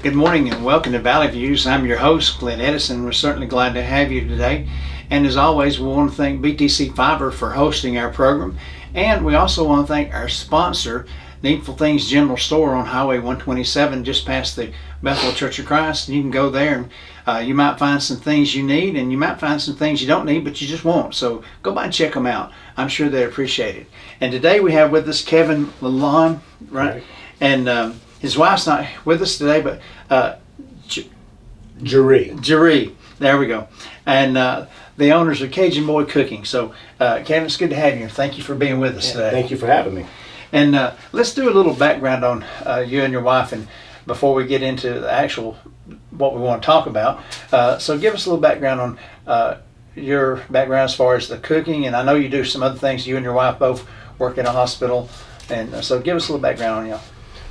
Good morning and welcome to Valley Views. I'm your host, Glenn Edison. We're certainly glad to have you today. And as always, we want to thank BTC Fiber for hosting our program. And we also want to thank our sponsor, Needful Things General Store on Highway 127, just past the Bethel Church of Christ. You can go there and you might find some things you need, and you might find some things you don't need, but you just won't. So go by and check them out. I'm sure they'd appreciate it. And today we have with us Kevin Lalonde, right? And his wife's not with us today, but Jeree. There we go. And the owners of Cajun Boy Cooking. So, Kevin, it's good to have you. Thank you for being with us today. Thank you for having me. And let's do a little background on you and your wife, and before we get into the actual what we want to talk about. So, give us a little background on your background as far as the cooking. And I know you do some other things. You and your wife both work in a hospital, and so give us a little background on you.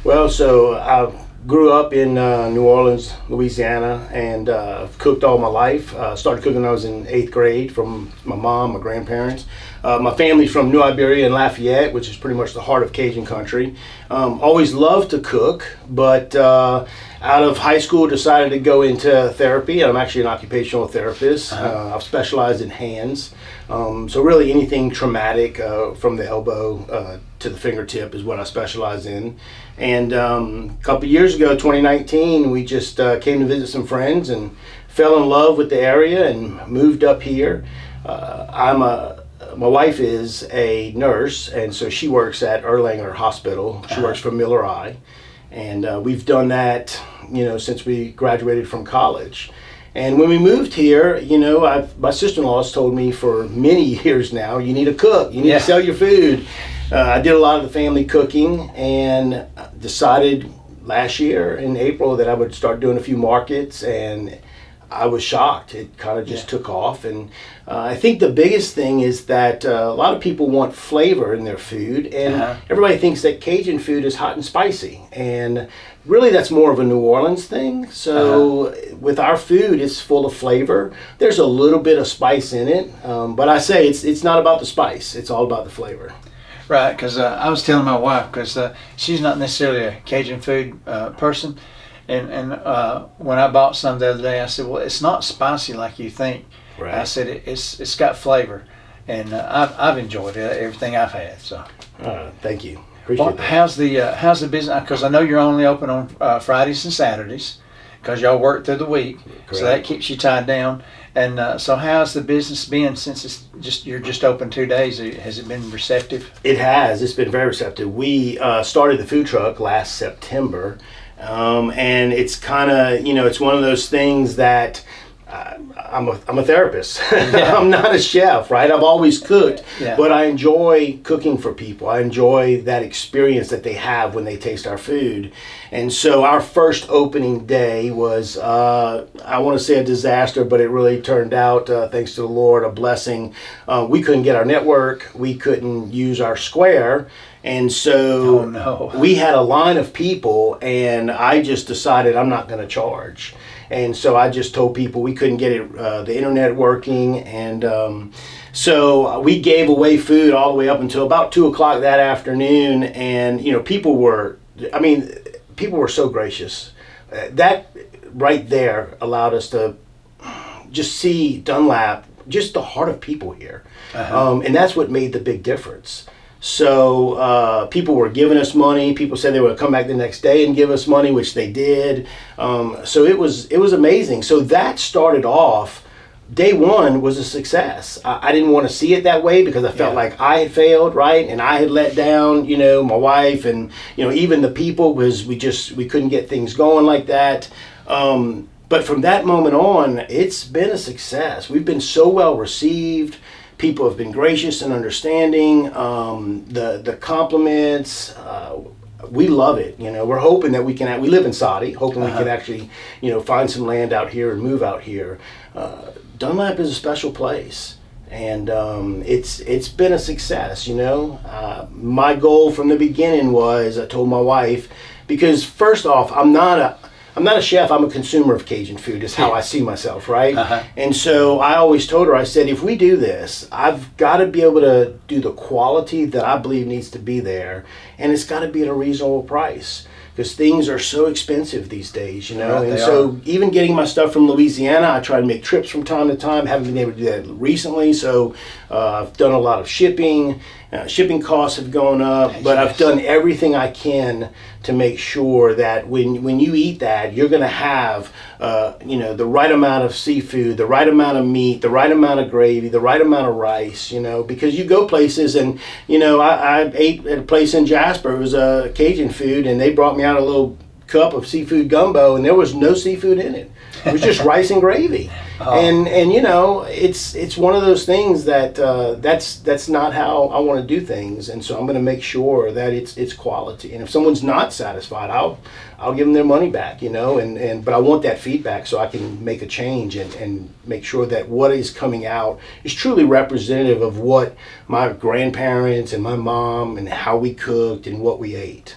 Well, so I grew up in New Orleans, Louisiana, and cooked all my life. Started cooking when I was in 8th grade from my mom, my grandparents. My family's from New Iberia and Lafayette, which is pretty much the heart of Cajun country. Always loved to cook, but out of high school decided to go into therapy. I'm actually an occupational therapist. I've specialized in hands. So really anything traumatic from the elbow to the fingertip is what I specialize in. And a couple years ago, 2019, we just came to visit some friends and fell in love with the area and moved up here. My wife is a nurse, and so she works at Erlanger Hospital. She works for Miller Eye, and we've done that, since we graduated from college. And when we moved here, my sister-in-law has told me for many years now, you need a cook, you need to sell your food. I did a lot of the family cooking and decided last year in April that I would start doing a few markets, and I was shocked. It kind of just took off. And I think the biggest thing is that a lot of people want flavor in their food, and everybody thinks that Cajun food is hot and spicy. And really that's more of a New Orleans thing. So with our food, it's full of flavor. There's a little bit of spice in it, but I say it's not about the spice. It's all about the flavor. Right, because I was telling my wife, because she's not necessarily a Cajun food person, and when I bought some the other day, I said, well, it's not spicy like you think. Right. I said, it's got flavor, and I've enjoyed it, everything I've had. So, thank you. Appreciate that. How's the business? Because I know you're only open on Fridays and Saturdays, because y'all work through the week. Correct. So that keeps you tied down. And so how's the business been since you're just open 2 days? Has it been receptive? It has. It's been very receptive. We started the food truck last September, and it's kind of, it's one of those things that I'm a therapist. I'm not a chef, right? I've always cooked, but I enjoy cooking for people. I enjoy that experience that they have when they taste our food. And so our first opening day was, I want to say a disaster, but it really turned out, thanks to the Lord, a blessing. We couldn't get our network. We couldn't use our square. And so we had a line of people, and I just decided I'm not going to charge. And so I just told people we couldn't get it, the internet working, and so we gave away food all the way up until about 2 o'clock that afternoon. And people were so gracious. That right there allowed us to just see Dunlap, just the heart of people here, and that's what made the big difference. So people were giving us money. People said they would come back the next day and give us money, which they did. So it was amazing. So that started off. Day one was a success. I didn't want to see it that way because I felt like I had failed, right? And I had let down, my wife and, even the people, because we couldn't get things going like that. But from that moment on, it's been a success. We've been so well received. People have been gracious and understanding. The compliments, we love it. We're hoping that we live in Saudi, hoping we can actually, find some land out here and move out here. Dunlap is a special place, and it's been a success. My goal from the beginning was, I told my wife, because first off, I'm not a chef, I'm a consumer of Cajun food, is how I see myself, right? And so I always told her, I said, if we do this, I've got to be able to do the quality that I believe needs to be there, and it's got to be at a reasonable price. because things are so expensive these days, you know. Right, and they so even getting my stuff from Louisiana, I try to make trips from time to time. Haven't been able to do that recently, so I've done a lot of shipping. Shipping costs have gone up, but I've done everything I can to make sure that when you eat that, you're going to have the right amount of seafood, the right amount of meat, the right amount of gravy, the right amount of rice, because you go places and, I ate at a place in Jasper. It was a Cajun food, and they brought me out a little cup of seafood gumbo, and there was no seafood in it. It was just rice and gravy. Oh. And it's one of those things that that's not how I want to do things, and so I'm going to make sure that it's quality. And if someone's not satisfied, I'll give them their money back, but I want that feedback so I can make a change and make sure that what is coming out is truly representative of what my grandparents and my mom and how we cooked and what we ate.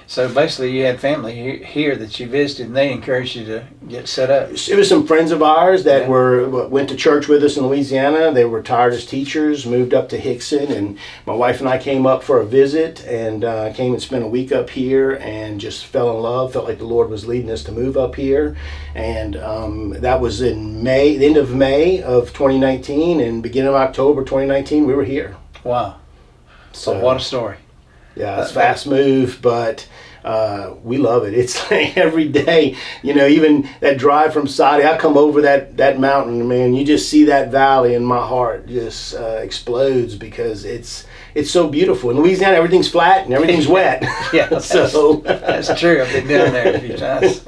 So basically you had family here that you visited, and they encouraged you to get set up. It was some friends of ours that went to church with us in Louisiana. They were retired as teachers, moved up to Hickson, and my wife and I came up for a visit and came and spent a week up here and just fell in love, felt like the Lord was leading us to move up here. And that was in May, the end of May of 2019, and beginning of October 2019, we were here. Wow. So what a story. Yeah, it's fast move, but we love it. It's like every day, even that drive from Saudi, I come over that mountain, man, you just see that valley and my heart just explodes because it's so beautiful. In Louisiana, everything's flat and everything's wet. Yeah, that's true. I've been down there a few times.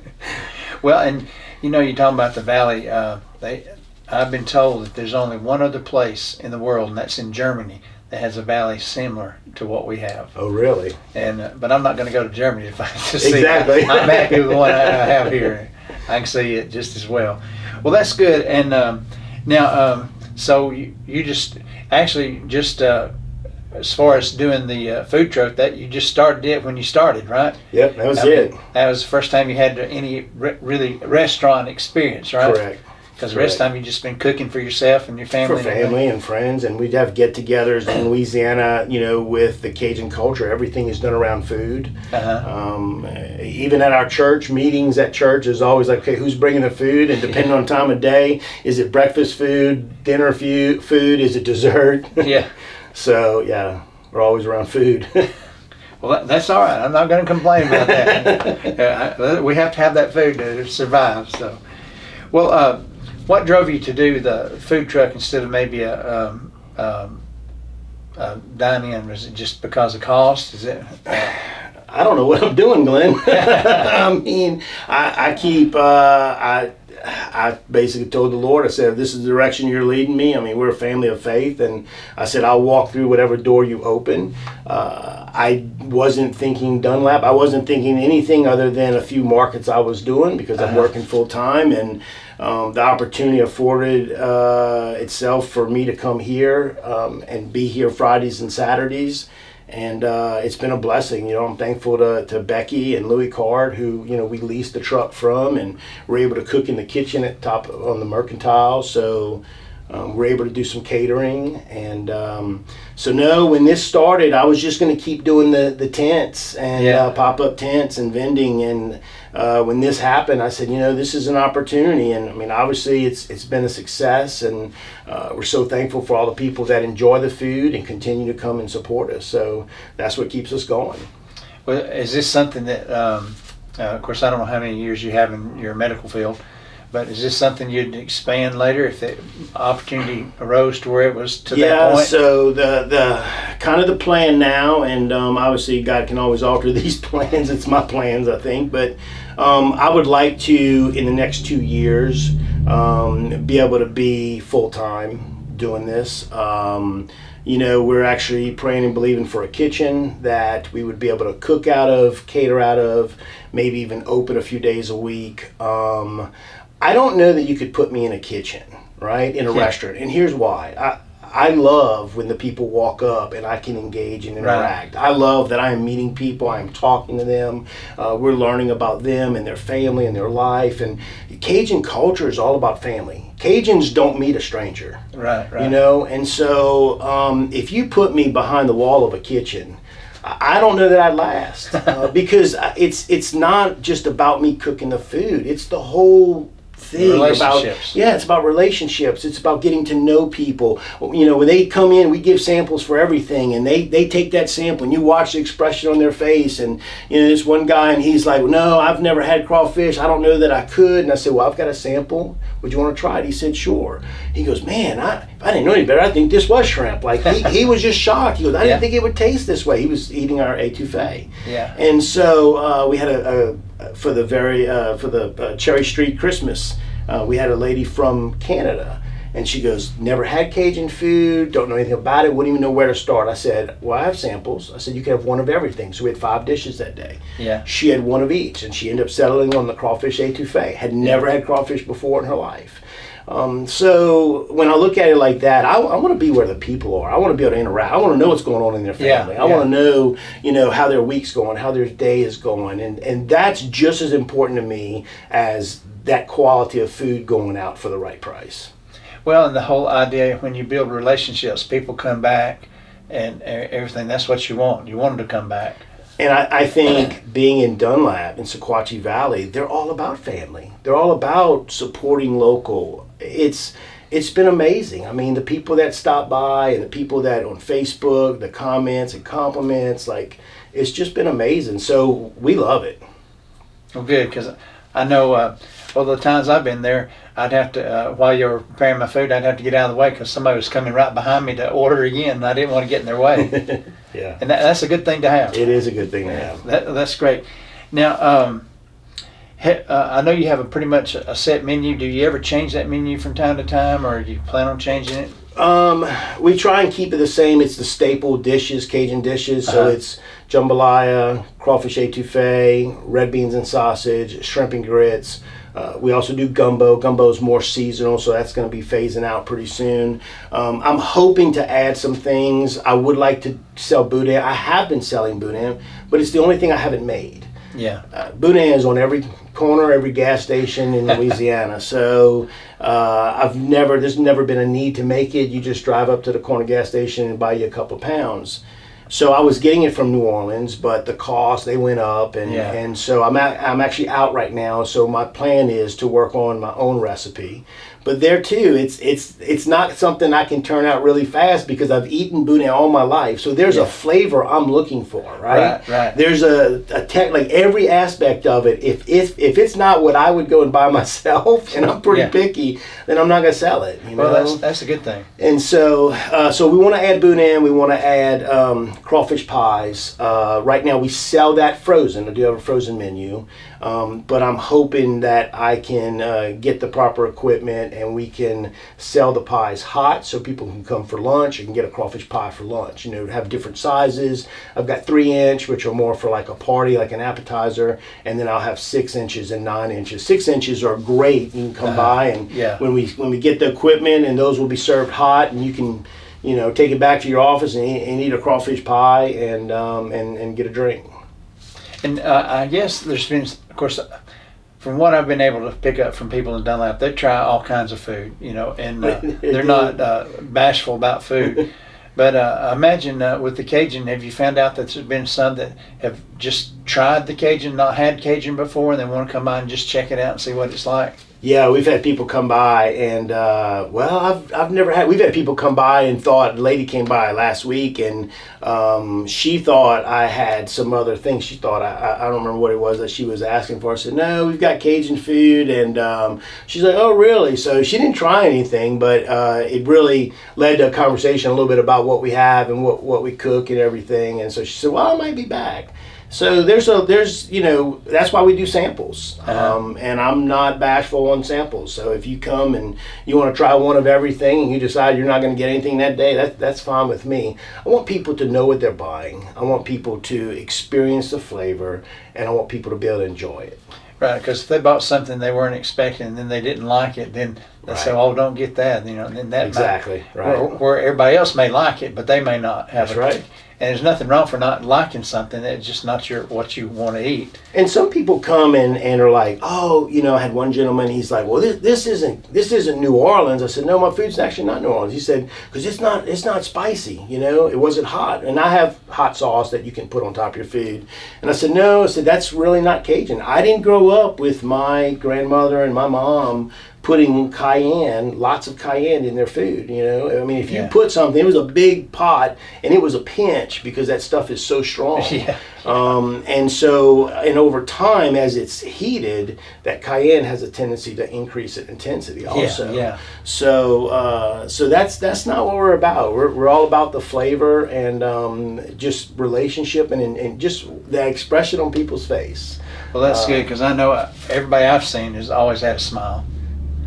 Well, and you're talking about the valley. I've been told that there's only one other place in the world, and that's in Germany, that has a valley similar to what we have. Oh, really? And but I'm not going to go to Germany to see. Exactly. I'm happy with the one I have here. I can see it just as well. Well, that's good. And now, so you just actually as far as doing the food truck, that you just started it when you started, right? Yep, that was it. That was the first time you had any really restaurant experience, right? Correct. Because the rest of the time you've just been cooking for yourself and your family. For family and friends, and we'd have get-togethers in Louisiana, with the Cajun culture. Everything is done around food. Even at our church, meetings at church is always like, okay, who's bringing the food? And depending on time of day, is it breakfast food, dinner food, is it dessert? Yeah. So, yeah, we're always around food. Well, that's all right. I'm not going to complain about that. We have to have that food to survive. So, well, what drove you to do the food truck instead of maybe a dine-in? Was it just because of cost? Is it? I don't know what I'm doing, Glenn. I mean, I basically told the Lord, I said, if this is the direction you're leading me, I mean, we're a family of faith, and I said, I'll walk through whatever door you open. I wasn't thinking Dunlap. I wasn't thinking anything other than a few markets I was doing because I'm working full time, and the opportunity afforded itself for me to come here and be here Fridays and Saturdays. And it's been a blessing. I'm thankful to Becky and Louis Card, who, we leased the truck from, and we're able to cook in the kitchen at top on the Mercantile. So we're able to do some catering. And when this started, I was just going to keep doing the tents and pop-up tents and vending. And when this happened, I said, this is an opportunity. And I mean, obviously it's been a success, and we're so thankful for all the people that enjoy the food and continue to come and support us. So that's what keeps us going. Well, is this something that, of course, I don't know how many years you have in your medical field, but is this something you'd expand later if the opportunity arose to where it was to that point? Yeah, so the kind of the plan now, and obviously God can always alter these plans. It's my plans, I think, but I would like to, in the next 2 years, be able to be full-time doing this. We're actually praying and believing for a kitchen that we would be able to cook out of, cater out of, maybe even open a few days a week. I don't know that you could put me in a kitchen, right, in a restaurant. And here's why. I love when the people walk up and I can engage and interact. Right. I love that I am meeting people, I'm talking to them, we're learning about them and their family and their life. And Cajun culture is all about family. Cajuns don't meet a stranger. Right. And so if you put me behind the wall of a kitchen, I don't know that I'd last because it's not just about me cooking the food. It's the whole thing about, it's about relationships. It's about getting to know people. You know, when they come in, we give samples for everything, and they take that sample, and you watch the expression on their face. And you know, this one guy, and he's like, no, I've never had crawfish. I don't know that I could. And I said, well, I've got a sample. Would you want to try it? He said, sure. He goes, man, if I didn't know any better, I think this was shrimp. Like he was just shocked. He goes, I didn't think it would taste this way. He was eating our etouffee. Yeah. And so we had for the Cherry Street Christmas, we had a lady from Canada, and she goes, never had Cajun food, don't know anything about it, wouldn't even know where to start. I said, well, I have samples. I said, you can have one of everything. So we had 5 dishes that day. Yeah. She had one of each, and she ended up settling on the crawfish etouffee. Had never had crawfish before in her life. So when I look at it like that, I want to be where the people are. I want to be able to interact. I want to know what's going on in their family. I want to know, you know, how their week's going, how their day is going. And that's just as important to me as that quality of food going out for the right price. Well, and the whole idea, when you build relationships, people come back and everything, that's what you want. You want them to come back. And I think being in Dunlap, in Sequatchie Valley, they're all about family. They're all about supporting local. It's been amazing. I mean, the people that stop by and the people that on Facebook, the comments and compliments, like, it's just been amazing. So we love it. Well, good, because I know the times I've been there, I'd have to, while you were preparing my food, I'd have to get out of the way because somebody was coming right behind me to order again, and I didn't want to get in their way. Yeah. And that's a good thing to have. It is a good thing to have. That's great. Now, I know you have a pretty much a set menu. Do you ever change that menu from time to time, or do you plan on changing it? We try and keep it the same. It's the staple dishes, Cajun dishes. So it's jambalaya, crawfish etouffee, red beans and sausage, shrimp and grits. We also do gumbo. Gumbo is more seasonal, so that's going to be phasing out pretty soon. I'm hoping to add some things. I would like to sell boudin. I have been selling boudin, but it's the only thing I haven't made. Yeah. Boudin is on every corner, every gas station in Louisiana. So there's never been a need to make it. You just drive up to the corner gas station and buy you a couple pounds. So I was getting it from New Orleans, but the cost, they went up, and so I'm actually out right now. So my plan is to work on my own recipe. But there too, it's not something I can turn out really fast because I've eaten boudin all my life. So there's a flavor I'm looking for, right? Right. There's a tech, like every aspect of it. If it's not what I would go and buy myself, and I'm pretty picky, then I'm not gonna sell it. You know? Well, that's a good thing. And so we want to add boudin. We want to add crawfish pies. Right now we sell that frozen. I do have a frozen menu, but I'm hoping that I can get the proper equipment and we can sell the pies hot so people can come for lunch and get a crawfish pie for lunch. You know, have different sizes. I've got 3-inch, which are more for like a party, like an appetizer, and then I'll have 6 inches and 9 inches. 6 inches are great. You can come by and when we get the equipment, and those will be served hot, and you can, you know, take it back to your office and eat a crawfish pie and get a drink. And I guess there's been, of course, from what I've been able to pick up from people in Dunlap, they try all kinds of food, you know, and they're not bashful about food. But I imagine with the Cajun, have you found out that there's been some that have just tried the Cajun, not had Cajun before, and they want to come by and just check it out and see what it's like? Yeah, we've had people come by and, I've never had, we've had people come by and thought, a lady came by last week and she thought I had some other things. She thought, I don't remember what it was that she was asking for. I said, no, we've got Cajun food. And she's like, oh, really? So she didn't try anything, but it really led to a conversation a little bit about what we have and what we cook and everything. And so she said, well, I might be back. So there's you know, that's why we do samples, and I'm not bashful on samples. So if you come and you want to try one of everything and you decide you're not going to get anything that day, that's fine with me. I want people to know what they're buying. I want people to experience the flavor, and I want people to be able to enjoy it. Right, because if they bought something they weren't expecting and then they didn't like it, then they say, "Oh, don't get that." You know, and then that exactly might, where everybody else may like it, but they may not have That's right. And there's nothing wrong for not liking something. It's just not what you want to eat. And some people come and are like, oh, I had one gentleman, he's like, well, this isn't New Orleans. I said, no, my food's actually not New Orleans. He said, because it's not spicy, it wasn't hot. And I have hot sauce that you can put on top of your food. And I said, no, that's really not Cajun. I didn't grow up with my grandmother and my mom putting lots of cayenne in their food, I mean, if you put something, it was a big pot and it was a pinch because that stuff is so strong. Yeah. And over time, as it's heated, that cayenne has a tendency to increase in intensity also. Yeah. So that's not what we're about. We're all about the flavor and just relationship and just the expression on people's face. Well, that's good, because I know everybody I've seen has always had a smile.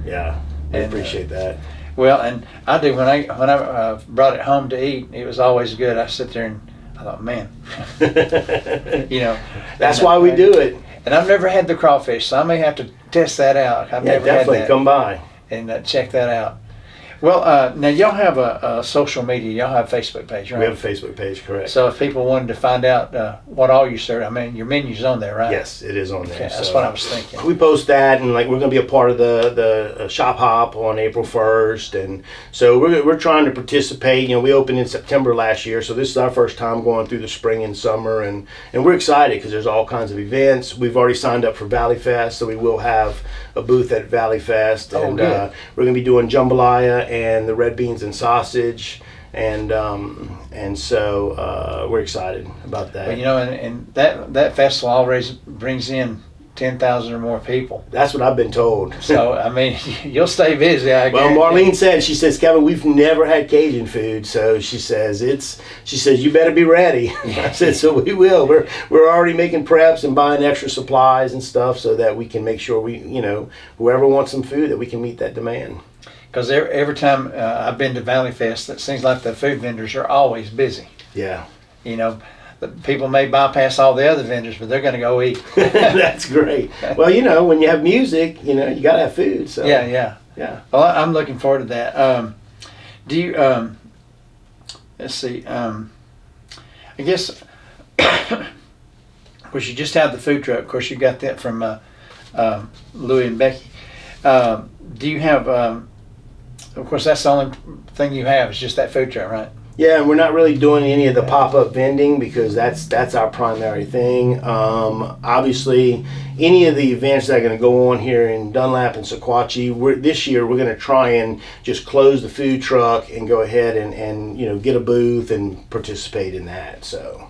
Yeah, I appreciate that. Well, and I do. When I brought it home to eat, it was always good. I sit there and I thought, man, That's why we do it. And I've never had the crawfish, so I may have to test that out. I've never definitely had that. come by And check that out. Well, now y'all have a social media. Y'all have a Facebook page, right? We have a Facebook page, correct. So if people wanted to find out what all you serve, I mean, your menu's on there, right? Yes, it is on there. Okay, that's what I was thinking. We post that, and we're going to be a part of the Shop Hop on April 1st, and so we're trying to participate. We opened in September last year, so this is our first time going through the spring and summer, and we're excited because there's all kinds of events. We've already signed up for Valley Fest, so we will have a booth at Valley Fest, and we're going to be doing jambalaya and the red beans and sausage, and so we're excited about that. Well, and that festival always brings in 10,000 or more people. That's what I've been told. So I mean, you'll stay busy. Well, Marlene said, she says, Kevin, we've never had Cajun food, so she says you better be ready. I said, so we will. We're already making preps and buying extra supplies and stuff so that we can make sure whoever wants some food, that we can meet that demand. Because every time I've been to Valley Fest, it seems like the food vendors are always busy. Yeah. The people may bypass all the other vendors, but they're going to go eat. That's great. Well, when you have music, you got to have food. So Yeah. Well, I'm looking forward to that. Do you? Let's see. I guess. Of course, you just have the food truck. Of course, you got that from Louie and Becky. Do you have? Of course, that's the only thing you have is just that food truck, right? Yeah, and we're not really doing any of the pop-up vending because that's our primary thing. Obviously, any of the events that are going to go on here in Dunlap and Sequatchie, this year we're going to try and just close the food truck and go ahead and get a booth and participate in that. So,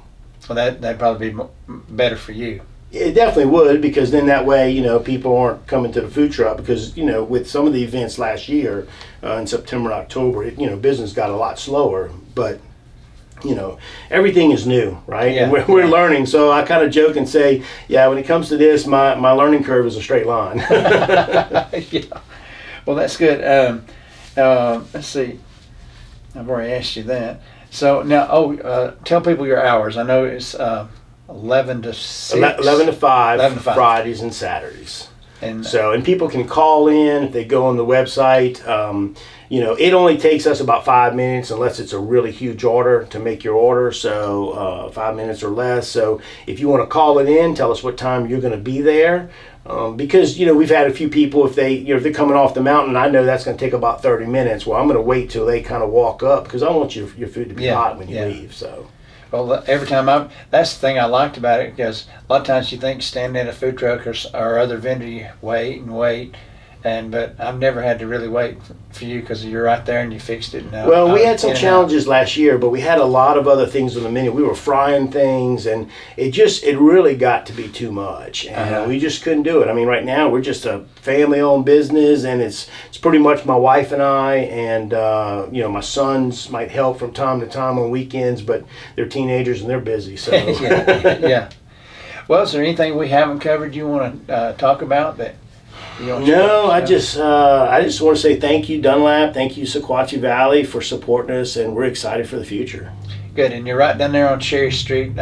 Well, that'd probably be better for you. It definitely would, because then that way, people aren't coming to the food truck because, with some of the events last year in September, October, business got a lot slower, but, everything is new, right? Yeah. And we're learning. So I kind of joke and say, yeah, when it comes to this, my learning curve is a straight line. Yeah. Well, that's good. Let's see. I've already asked you that. So now, tell people your hours. I know it's 11 to 6. 11 to 5, 11 to 5. Fridays and Saturdays. And people can call in if they go on the website. It only takes us about 5 minutes unless it's a really huge order to make your order. So 5 minutes or less. So if you want to call it in, tell us what time you're going to be there. Because we've had a few people, if they're coming off the mountain, I know that's going to take about 30 minutes. Well, I'm going to wait till they kind of walk up because I want your food to be hot when you leave. So. Well, every time that's the thing I liked about it, because a lot of times you think standing at a food truck or other vendor, you wait and wait, but I've never had to really wait for you because you're right there and you fixed it. Well, we had some challenges last year, but we had a lot of other things on the menu. We were frying things, and it really got to be too much, and we just couldn't do it. I mean, right now we're just a family-owned business, and it's pretty much my wife and I, and my sons might help from time to time on weekends, but they're teenagers and they're busy. So yeah. Well, is there anything we haven't covered you want to talk about that? No, I just want to say thank you, Dunlap. Thank you, Sequatchie Valley, for supporting us, and we're excited for the future. Good, and you're right down there on Cherry Street,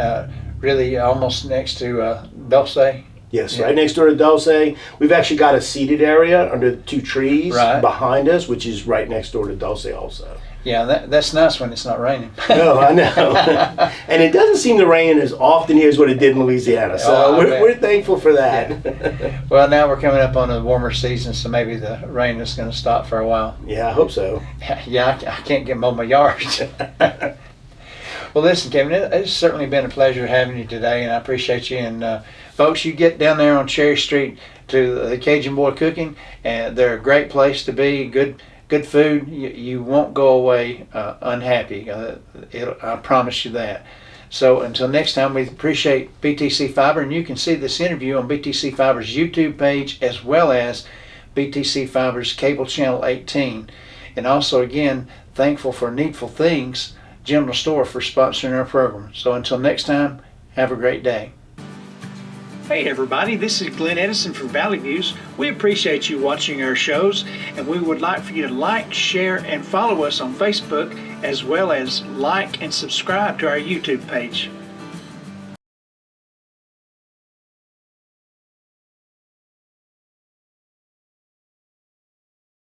really almost next to Dulce. Yes, right next door to Dulce. We've actually got a seated area under the 2 trees behind us, which is right next door to Dulce also. Yeah, that's nice when it's not raining. No, I know. And it doesn't seem to rain as often here as what it did in Louisiana. So we're thankful for that. Yeah. Well, now we're coming up on a warmer season, so maybe the rain is going to stop for a while. Yeah, I hope so. Yeah, I can't get mow my yard. Well, listen, Kevin, it's certainly been a pleasure having you today, and I appreciate you. And folks, you get down there on Cherry Street to the Cajun Boy Cooking, and they're a great place to be. Good food. You won't go away unhappy. I promise you that. So until next time, we appreciate BTC Fiber, and you can see this interview on BTC Fiber's YouTube page as well as BTC Fiber's cable channel 18. And also, again, thankful for Needful Things General Store for sponsoring our program. So until next time, have a great day. Hey everybody, this is Glenn Edison from Valley Views. We appreciate you watching our shows, and we would like for you to like, share, and follow us on Facebook, as well as like and subscribe to our YouTube page.